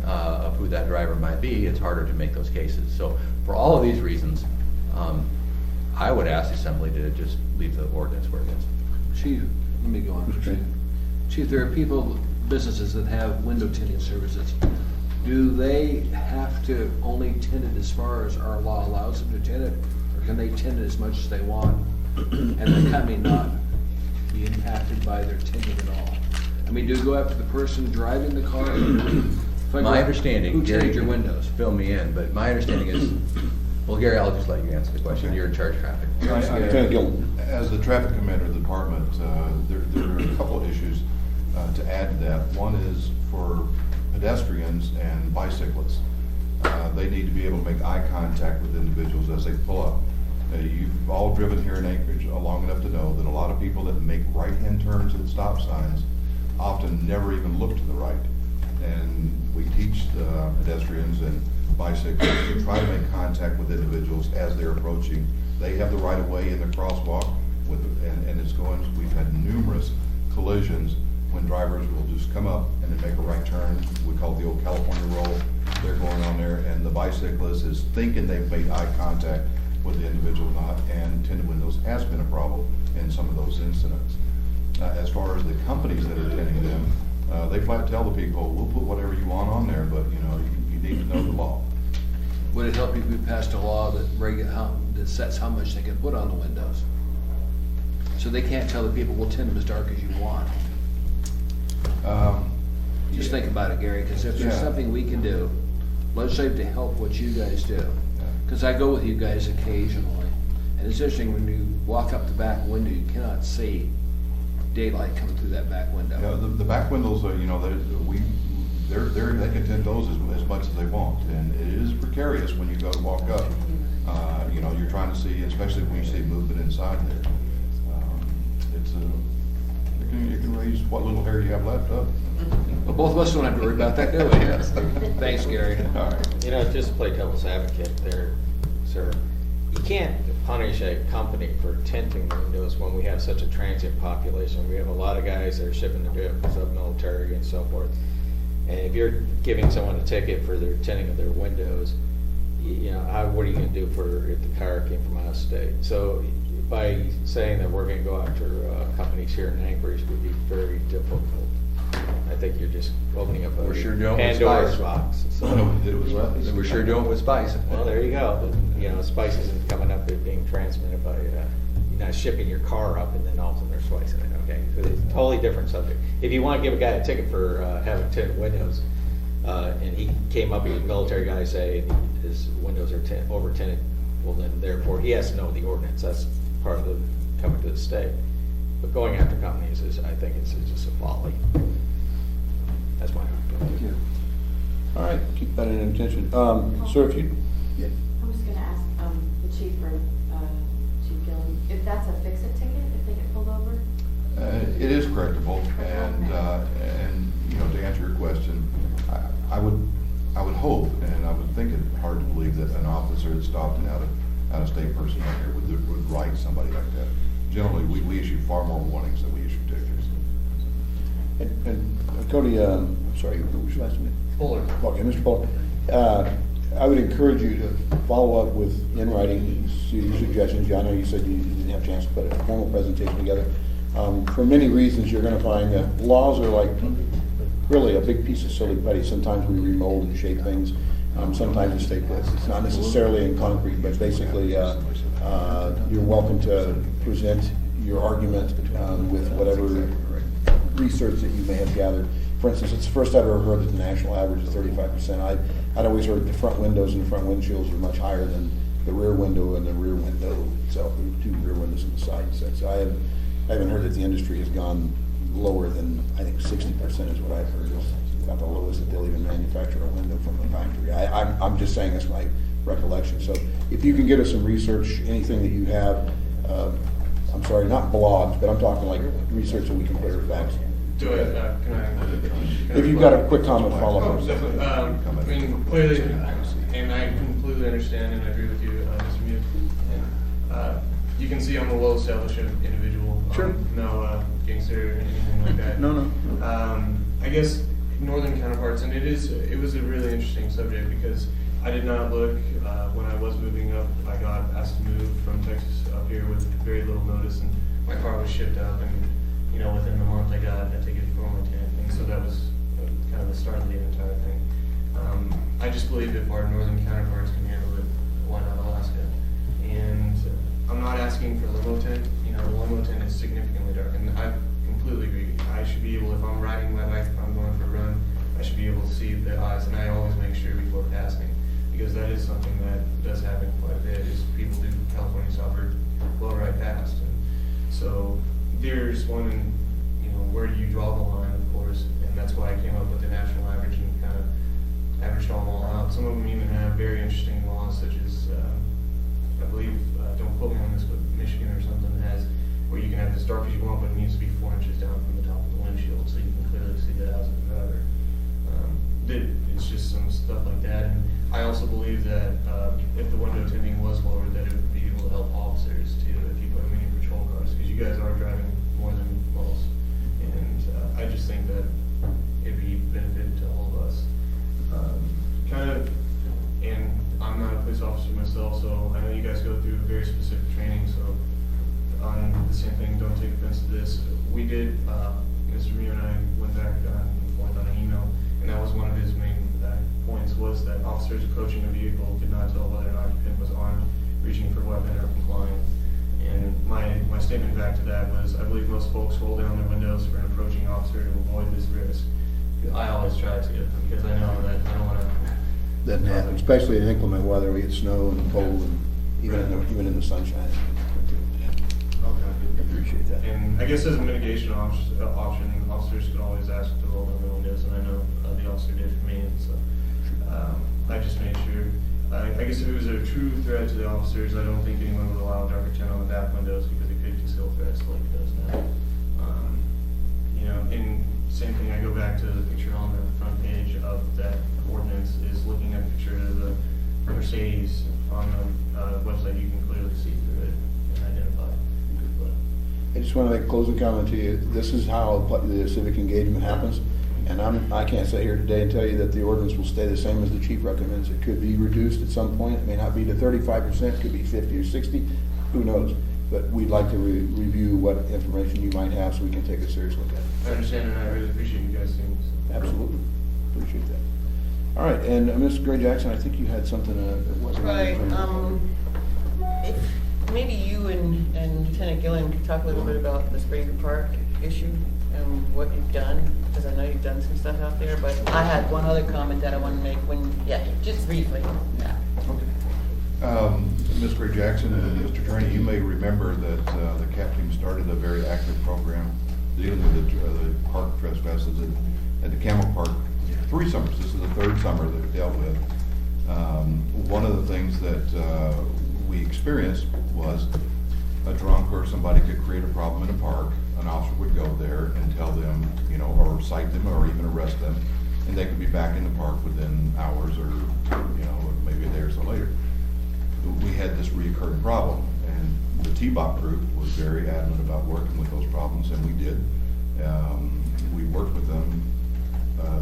of who that driver might be, it's harder to make those cases. So for all of these reasons, I would ask the Assembly to just leave the ordinance where it is. Chief, let me go on. Okay. Chief, there are people, businesses that have window tinting services. Do they have to only tint it as far as our law allows them to tint it? Or can they tint it as much as they want and the company not be impacted by their tinting at all? I mean, do you go after the person driving the car? My understanding, Who Gary, tinted your windows? fill me in, but my understanding is, well, Gary, I'll just let you answer the question. You're in charge of traffic. Lieutenant Gilman. As the traffic commander of the department, there are a couple of issues to add to that. One is for pedestrians and bicyclists. They need to be able to make eye contact with individuals as they pull up. You've all driven here in Anchorage long enough to know that a lot of people that make right-hand turns at stop signs often never even look to the right. And we teach the pedestrians and bicyclists to try to make contact with individuals as they're approaching. They have the right of way in the crosswalk and it's going, we've had numerous collisions when drivers will just come up and then make a right turn. We call it the old California roll. They're going on there and the bicyclist is thinking they've made eye contact with the individual not, and tinted windows has been a problem in some of those incidents. As far as the companies that are tinting them, they flat tell the people, we'll put whatever you want on there, but you know, you need to know the law. Would it help if we passed a law that sets how much they can put on the windows? So they can't tell the people, we'll tint them as dark as you want. Just think about it, Gary, because if there's Yeah. something we can do, legislative to help what you guys do. Because I go with you guys occasionally, and it's interesting when you walk up the back window, you cannot see daylight coming through that back window. Yeah, the back windows are, you know, they can tint those as much as they want, and it is precarious when you go to walk up. You know, you're trying to see, especially when you see movement inside there. It can raise what little hair you have left up. But both of us don't have to worry about that, do we? Thanks, Gary. All right. You know, just to play devil's advocate there, sir, you can't punish a company for tinting windows when we have such a transient population. We have a lot of guys that are shipping their vehicles up military and so forth. And if you're giving someone a ticket for their tinting of their windows, you know, what are you gonna do if the car came from out of state? So by saying that we're gonna go after companies here in Anchorage would be very difficult. I think you're just opening up a We're sure doing it with Pandora's Spice. box. So, It was what? We're sure doing it with Spice. well, there you go. But, you know, spice isn't coming up, it's being transmitted by, you're not shipping your car up and then all of a sudden they're splicing it, okay? So it's a totally different subject. If you want to give a guy a ticket for having tinted windows, and he came up, he was a military guy, say his windows are over tinted, well then therefore he has to know the ordinance. That's part of the coming to the state. But going after companies is, I think it's just a folly. That's my opinion. Thank you. All right, keep that in attention. Sir, if you, yeah. I was gonna ask, the chief or, Chief Gillen, if that's a fix-it ticket, if they get pulled over? It is correctable, and, you know, to answer your question, I would hope, and I would think it hard to believe that an officer that stopped an out-of-state person out here would write somebody like that. Generally, we issue far more warnings than we issue tickets. And Cody, I'm sorry, what was your last name? Fuller. Okay, Mr. Fuller, I would encourage you to follow up with, in writing, your suggestions. I know you said you didn't have a chance to put a formal presentation together. For many reasons, you're gonna find that laws are like really a big piece of silly putty. Sometimes we remold and shape things. Sometimes it's stay put. It's not necessarily in concrete, but basically, you're welcome to present your argument with whatever research that you may have gathered. For instance, it's the first I've ever heard that the national average is 35%. I'd always heard the front windows and the front windshields are much higher than the rear window and the rear window itself. There are two rear windows on the side. So I haven't heard that the industry has gone lower than, I think 60% is what I've heard is about the lowest that they'll even manufacture a window from a factory. I'm just saying that's my recollection. So if you can get us some research, anything that you have, I'm sorry, not blogs, but I'm talking like research that we can clear facts. Do it, can I? If you've got a quick comment, follow Oh, up. definitely. I mean, clearly, and I completely understand and I agree with you, Mr. Mute. And you can see I'm a well-established individual. Sure. No gangster or anything like that. No. I guess northern counterparts, and it was a really interesting subject because I did not look, when I was moving up, I got asked to move from Texas up here with very little notice, and my car was shipped up, and, you know, within the month I got a ticket for my tent, and so that was kind of the start of the entire thing. I just believe if our northern counterparts can handle it, why not Alaska? And I'm not asking for limo tent, you know, the limo tent is significantly dark, and I completely agree. I should be able, if I'm riding my bike, if I'm going for a run, I should be able to see the eyes, and I always make sure before passing, because that is something that does happen quite a bit, is people do California stopper blow right past. And so there's one in, you know, where do you draw the line, of course, and that's why I came up with the national average and kind of averaged them all out. Some of them even have very interesting laws, such as, I believe, don't quote me on this, but Michigan or something has, where you can have as dark as you want, but it needs to be 4 inches down from the top of the windshield, so you can clearly see the eyes of the driver. It's just some stuff like that, and I also believe that if the window tinting was lowered, that it would be able to help officers too, if you put them in patrol cars, because you guys are driving more than most, and I just think that it'd be benefit to all of us. And I'm not a police officer myself, so I know you guys go through very specific training, so on the same thing, don't take offense to this. We did, Mr. Mio and I went back and forth on an email, and that was one of his main points, was that officers approaching a vehicle could not tell whether an occupant was armed, reaching for a weapon, or complying. And my statement back to that was, I believe most folks roll down their windows for an approaching officer to avoid this risk. I always try to, because I know that I don't want to. Doesn't happen, especially in inclement weather, we get snow and cold, and even in the sunshine. Okay. Appreciate that. And I guess as a mitigation option, officers could always ask to roll down their windows, and I know the officer did for me, and so I just made sure. I guess if it was a true threat to the officers, I don't think anyone would allow a darker tint on the back windows because it could conceal threats like it does now. You know, and same thing, I go back to the picture on the front page of that ordinance, is looking at a picture of the Mercedes on the website, you can clearly see through it and identify it. I just want to make a closing comment to you. This is how the civic engagement happens, and I can't sit here today and tell you that the ordinance will stay the same as the chief recommends. It could be reduced at some point. It may not be to 35%, could be 50 or 60, who knows? But we'd like to review what information you might have so we can take a serious look at it. I understand, and I really appreciate you guys doing this. Absolutely. Appreciate that. All right, and Mr. Gray Jackson, I think you had something that wasn't. Right, if maybe you and Lieutenant Gilliam could talk a little bit about the Sprague Park issue and what you've done, because I know you've done some stuff out there, but I had one other comment that I want to make just briefly. Yeah. Ms. Gray Jackson and Mr. Attorney, you may remember that the CAP team started a very active program dealing with the park trespasses at the Camel Park 3 summers. This is the 3rd summer that we dealt with. One of the things that we experienced was a drunk or somebody could create a problem in a park. An officer would go there and tell them, you know, or cite them or even arrest them, and they could be back in the park within hours or, you know, maybe a day or so later. We had this reoccurring problem, and the TBOC group was very adamant about working with those problems, and we did. We worked with them.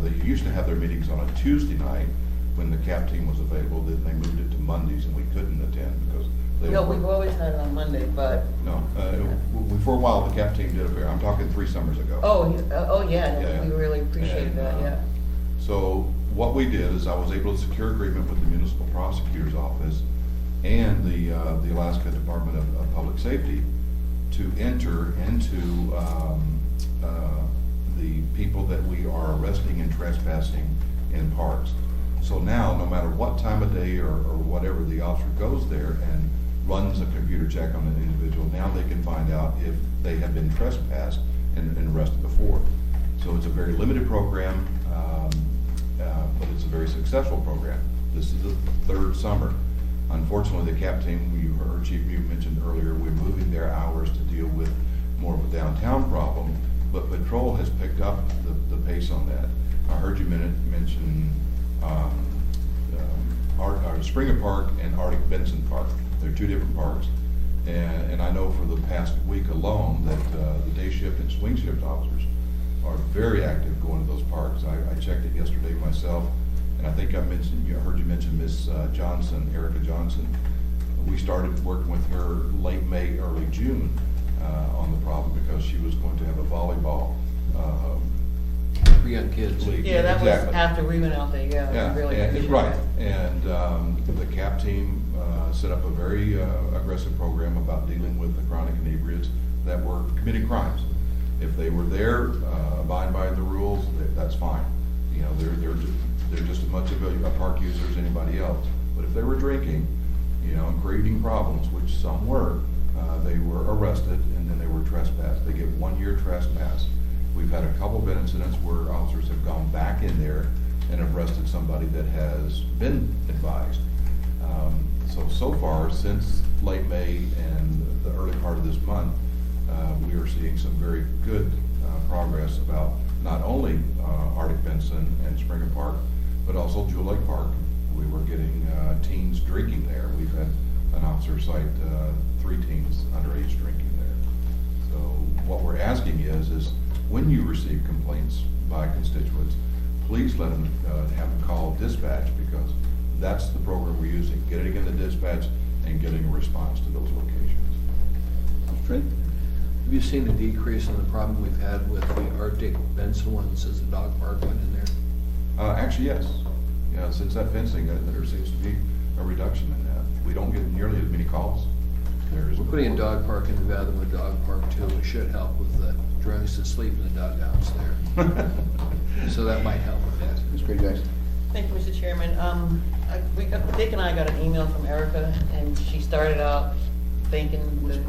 They used to have their meetings on a Tuesday night when the CAP team was available. Then they moved it to Mondays, and we couldn't attend because they No, were. we've always had it on Monday, but, No, for a while, the CAP team did a fair, I'm talking 3 summers ago. yeah, we really appreciated And, that, yeah. So what we did is I was able to secure agreement with the Municipal Prosecutor's Office and the Alaska Department of Public Safety to enter into the people that we are arresting and trespassing in parks. So now, no matter what time of day or whatever, the officer goes there and runs a computer check on an individual, now they can find out if they have been trespassed and arrested before. So it's a very limited program, but it's a very successful program. This is the third summer. Unfortunately, the CAP team, you heard Chief Mute mentioned earlier, we're moving their hours to deal with more of a downtown problem, but patrol has picked up the pace on that. I heard you mention Springer Park and Arctic Benson Park. They're two different parks. And I know for the past week alone that the day shift and swing shift officers are very active going to those parks. I checked it yesterday myself, and I think I heard you mention Miss Johnson, Erica Johnson. We started working with her late May, early June on the problem because she was going to have a volleyball For young kids. league. Yeah, that was Exactly. after we went out there, yeah. Yeah, we really and- appreciate right, that. and the CAP team set up a very aggressive program about dealing with the chronic inebriates that were committing crimes. If they were there, abiding by the rules, that's fine. You know, they're just as much of a park user as anybody else. But if they were drinking, you know, and creating problems, which some were, they were arrested and then they were trespassed. They get 1 year trespass. We've had a couple of incidents where officers have gone back in there and arrested somebody that has been advised. So far, since late May and the early part of this month, we are seeing some very good progress about not only Arctic Benson and Springer Park, but also Jewel Lake Park. We were getting teens drinking there. We've had an officer cite 3 teens underage drinking there. So what we're asking is when you receive complaints by constituents, please let them have them call dispatch, because that's the program we're using, getting into dispatch and getting a response to those locations. Trent? Have you seen a decrease in the problem we've had with the Arctic Benson one since the dog park went in there? Actually, yes. Yeah, since that fencing, there seems to be a reduction in that. We don't get nearly as many calls. We're putting a dog park in the Vatham Dog Park too, which should help with the drunks that sleep in the dugouts there. So that might help with that. Ms. Craig Jackson? Thank you, Mr. Chairman. Dick and I got an email from Erica, and she started out thanking the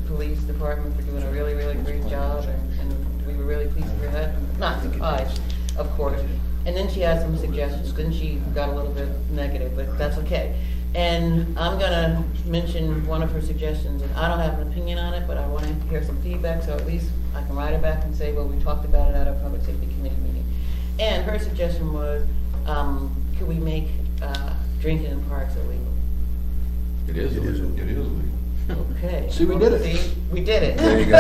police department for doing a really, really great job, and we were really pleased to hear that. Not surprised, of course. And then she had some suggestions, then she got a little bit negative, but that's okay. And I'm gonna mention one of her suggestions, and I don't have an opinion on it, but I wanna hear some feedback, so at least I can write it back and say, well, we talked about it at our public safety committee meeting. And her suggestion was, could we make drinking in parks illegal? It is illegal. It is illegal. Okay. See, we did it. See, we did it. There you go.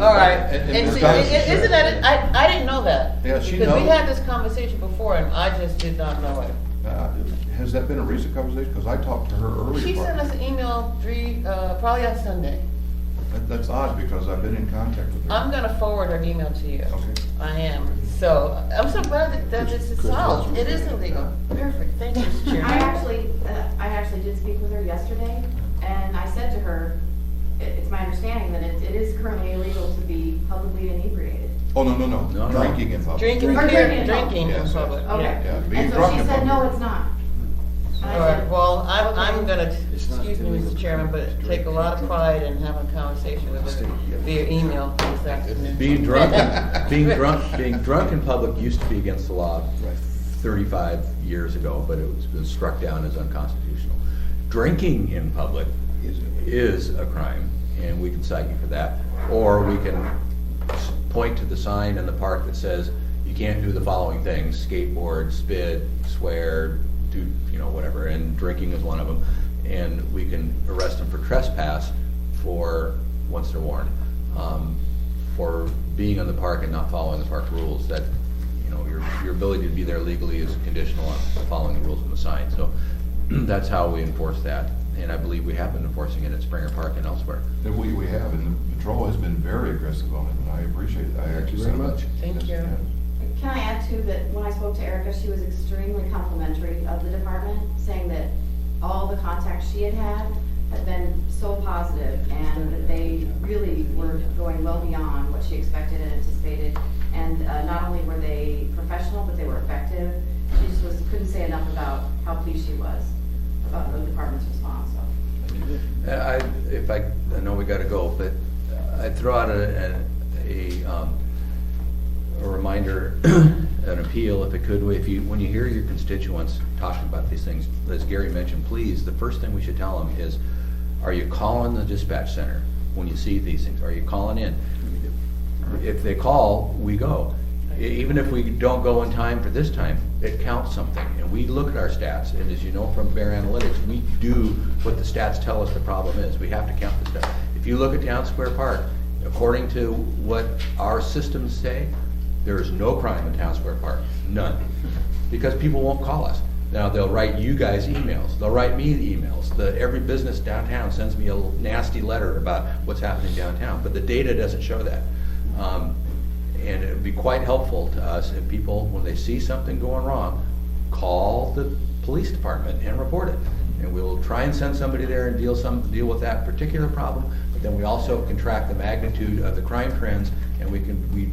All right. And And Ms. see, Thomas is isn't sure. that, I didn't know that. Yeah, she Because we knows. had this conversation before, and I just did not know it. Has that been a recent conversation? Because I talked to her earlier. She sent us an email probably on Sunday. That's odd, because I've been in contact with her. I'm gonna forward her email to you. Okay. I am. So, I'm so glad that this is solved. It is illegal. Perfect. Thank you, Mr. Chairman. I actually did speak with her yesterday, and I said to her, it's my understanding that it is currently illegal to be publicly inebriated. Oh, no, No. drinking in public. Drinking, Or period, drinking in drinking in Yes, public. yes. Okay. Yeah, being And so drunk she in said, public. no, it's not. And I All right, said, well, I'm "Okay." gonna, It's not excuse me, illegal Mr. to Chairman, but drink take a lot of pride in having a conversation with her via email this afternoon. Being drunk in public used to be against the law 35 years ago, but it was been struck down as unconstitutional. Drinking in public is a crime, and we can cite you for that. Or we can point to the sign in the park that says, you can't do the following things: skateboard, spit, swear, do, whatever, and drinking is one of them. And we can arrest them for trespass once they're warned, for being in the park and not following the park rules. That, your ability to be there legally is conditional on following the rules of the sign. So that's how we enforce that. And I believe we have been enforcing it at Springer Park and elsewhere. And we have, and the patrol has been very aggressive on it, and I appreciate it. I actually very sent them- much. Thank Yes, you. yes. Can I add too, that when I spoke to Erica, she was extremely complimentary of the department, saying that all the contacts she had been so positive, and that they really were going well beyond what she expected and anticipated. And not only were they professional, but they were effective. She just couldn't say enough about how pleased she was about the department's response, so. I know we gotta go, but I'd throw out a reminder, an appeal, if it could, when you hear your constituents talking about these things, as Gary mentioned, please, the first thing we should tell them is, are you calling the dispatch center when you see these things? Are you calling in? If they call, we go. Even if we don't go in time for this time, it counts something. And we look at our stats, and as you know from Bear Analytics, we do what the stats tell us the problem is. We have to count the stuff. If you look at Town Square Park, according to what our systems say, there is no crime in Town Square Park, none. Because people won't call us. Now, they'll write you guys emails, they'll write me emails. Every business downtown sends me a nasty letter about what's happening downtown, but the data doesn't show that. And it would be quite helpful to us if people, when they see something going wrong, call the police department and report it. And we'll try and send somebody there and deal with that particular problem, but then we also can track the magnitude of the crime trends, and we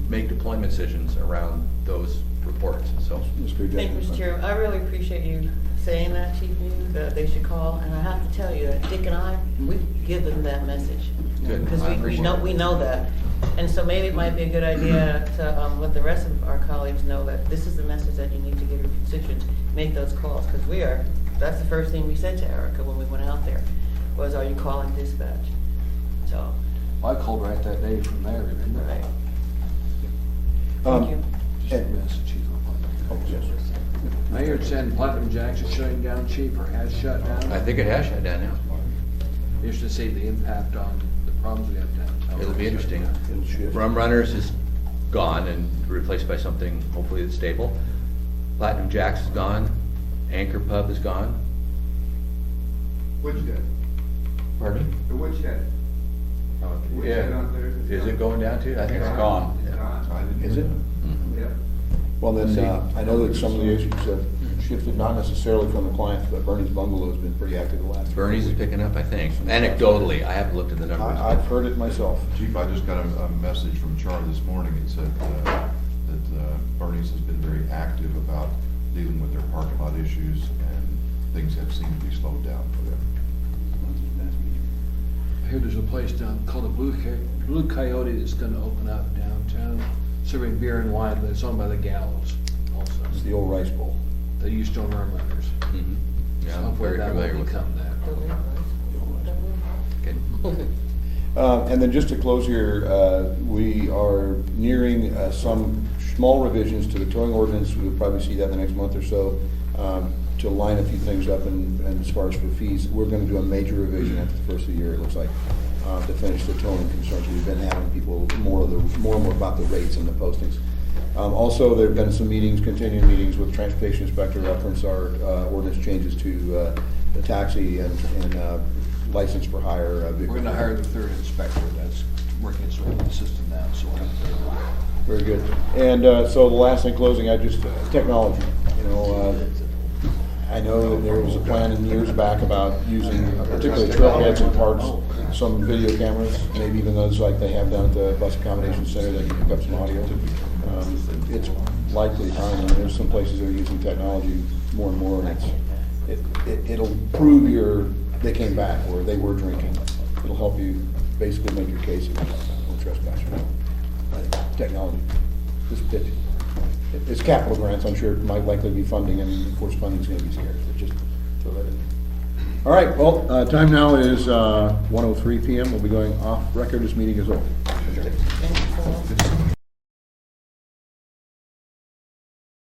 make deployment decisions around those reports, so. Thank you, Mr. Chair. I really appreciate you saying that, Chief News, that they should call, and I have to tell you that Dick and I, we give them that message. Good. Because I appreciate we know that. And so maybe it might be a good idea to let the rest of our colleagues know that this is the message that you need to give your constituents, make those calls, because that's the first thing we said to Erica when we went out there, was, are you calling dispatch? So, I called right that day from there, remember? right. Um, Thank you. Just a message, Chief. Oh, yes. Mayor said Platinum Jackson shutting down, Chief, or has shut down. I think it has shut down now. Just to see the impact on the problems we have downtown. It'll be interesting. It'll shift. Rum Runners is gone and replaced by something hopefully that's stable. Platinum Jack's is gone. Anchor Pub is gone. Woodshed, Pardon me? the woodshed. Woodshed on Thursday. Is it going down too? I think it's gone. It's gone. I didn't Is it? Mhm. Yep. Well, then, I know that some of the issues have shifted, not necessarily from the clients, but Bernie's Bungalow has been pretty active the last. Bernie's is picking up, I think. Anecdotally, I haven't looked at the numbers. I've heard it myself. Chief, I just got a message from Charlie this morning. It said that Bernie's has been very active about dealing with their parking lot issues, and things have seemed to be slowed down for them. I hear there's a place down called the Blue Coyote that's gonna open up downtown, serving beer and wine, but it's owned by the Gallows also. It's the old Rice Bowl. They used to own Rum Runners. Mhm. Yeah, So I'm hopefully very that will familiar with become that. that. Okay. And then just to close here, we are nearing some small revisions to the towing ordinance. We'll probably see that in the next month or so, to line a few things up. And as far as for fees, we're gonna do a major revision at the first of the year, it looks like, to finish the towing concerns. We've been having people more and more about the rates and the postings. Also, there have been some meetings, continuing meetings with Transportation Inspector, reference our ordinance changes to the taxi and license for hire vehicles. We're gonna hire the third inspector, that's working its way through the system now, so we'll have a third one. Very good. And so the last in closing, technology, I know that there was a plan in years back about using, particularly trailheads and parks, some video cameras, maybe even those like they have down at the bus accommodation center that can pick up some audio. It's likely time, and there's some places that are using technology more and more, and it'll prove they came back, or they were drinking. It'll help you basically make your case of trespassing. Technology. It's capital grants, I'm sure it might likely be funding, and of course, funding's gonna be scarce, but just throw that in. All right, well, time now is 1:03 PM. We'll be going off record. This meeting is over. Thank you, Paul.